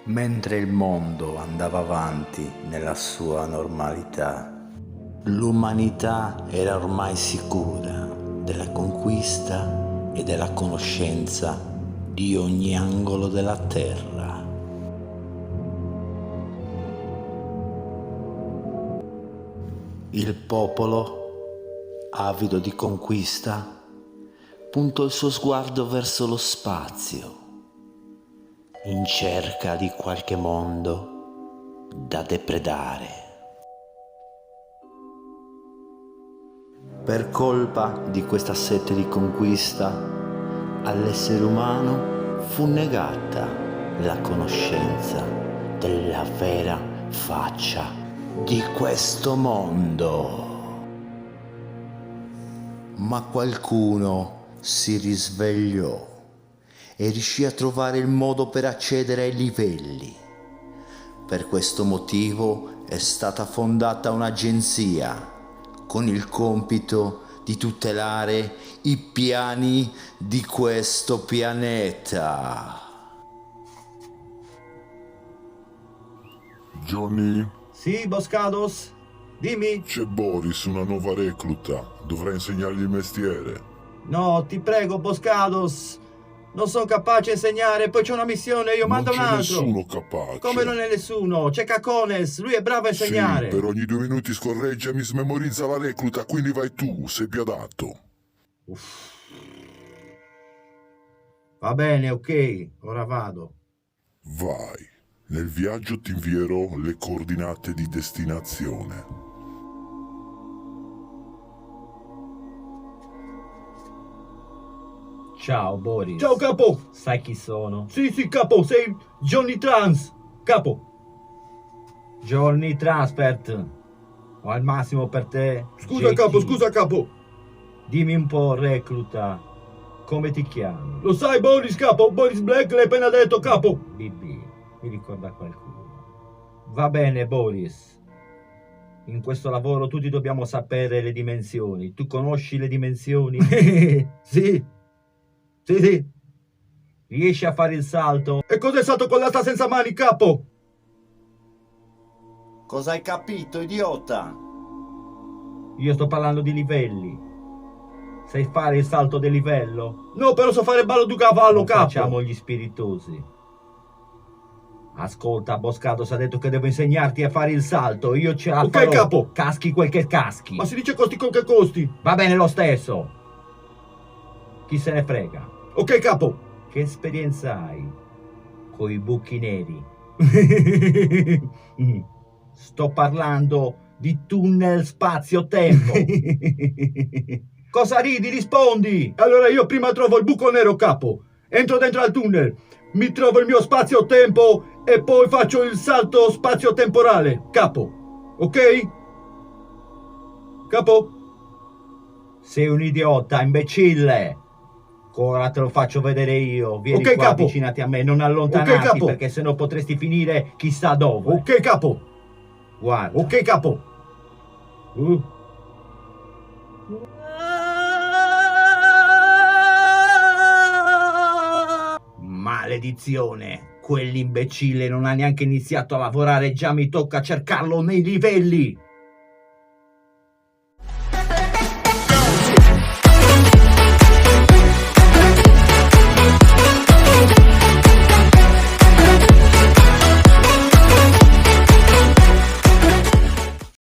Mentre il mondo andava avanti nella sua normalità, l'umanità era ormai sicura della conquista e della conoscenza di ogni angolo della terra. Il popolo, avido di conquista, puntò il suo sguardo verso lo spazio, in cerca di qualche mondo da depredare. Per colpa di questa sete di conquista, all'essere umano fu negata la conoscenza della vera faccia di questo mondo. Ma qualcuno si risvegliò e riuscì a trovare il modo per accedere ai livelli. Per questo motivo è stata fondata un'agenzia con il compito di tutelare i piani di questo pianeta. Johnny, Sì, Boscados? Dimmi. c'è Boris, una nuova recluta. Dovrai insegnargli il mestiere. No, ti prego, Boscados. Non sono capace a insegnare, poi c'è una missione, io mando un Non c'è altro. nessuno capace. Come non è nessuno? C'è Cacones, lui è bravo a insegnare. Sì, per ogni 2 minuti scorreggia e mi smemorizza la recluta, quindi vai tu, sei più adatto. Va bene, ok, ora vado. Vai. Nel viaggio ti invierò le coordinate di destinazione. Ciao Boris. Ciao, capo. Sai chi sono? Sì, capo, sei Johnny Trans. Capo. Johnny Transpert. O al massimo per te. Scusa, JT. capo, scusa, capo. Dimmi un po', recluta, come ti chiami? Lo sai, Boris, capo? Boris Black l'hai appena detto, capo. BB, mi ricorda qualcuno. Va bene, Boris. In questo lavoro tutti dobbiamo sapere le dimensioni. Tu conosci le dimensioni? Sì. Riesci a fare il salto? E cos'è stato con l'asta senza mani, capo? Cosa hai capito, idiota? Io sto parlando di livelli. Sai fare il salto del livello? No, però so fare il ballo di cavallo, Non capo. facciamo gli spiritosi. Ascolta, Boscados ha detto che devo insegnarti a fare il salto. Io ce la Ok, farò. capo. Caschi quel che caschi. Ma si dice costi quel che costi. Va bene lo stesso. Chi se ne frega? Ok, capo. Che esperienza hai coi buchi neri? Sto parlando di tunnel spazio-tempo. Cosa ridi? Rispondi! Allora io prima trovo il buco nero, capo. Entro dentro al tunnel. Mi trovo il mio spazio-tempo e poi faccio il salto spazio-temporale, capo. Ok? Capo? Sei un idiota, imbecille. Ora te lo faccio vedere io. Vieni Ok, qua, capo. avvicinati a me, non allontanarti, Ok, capo. perché sennò potresti finire chissà dove. Ok, capo. Guarda. Ok, capo. Maledizione. Quell'imbecille non ha neanche iniziato a lavorare, già mi tocca cercarlo nei livelli.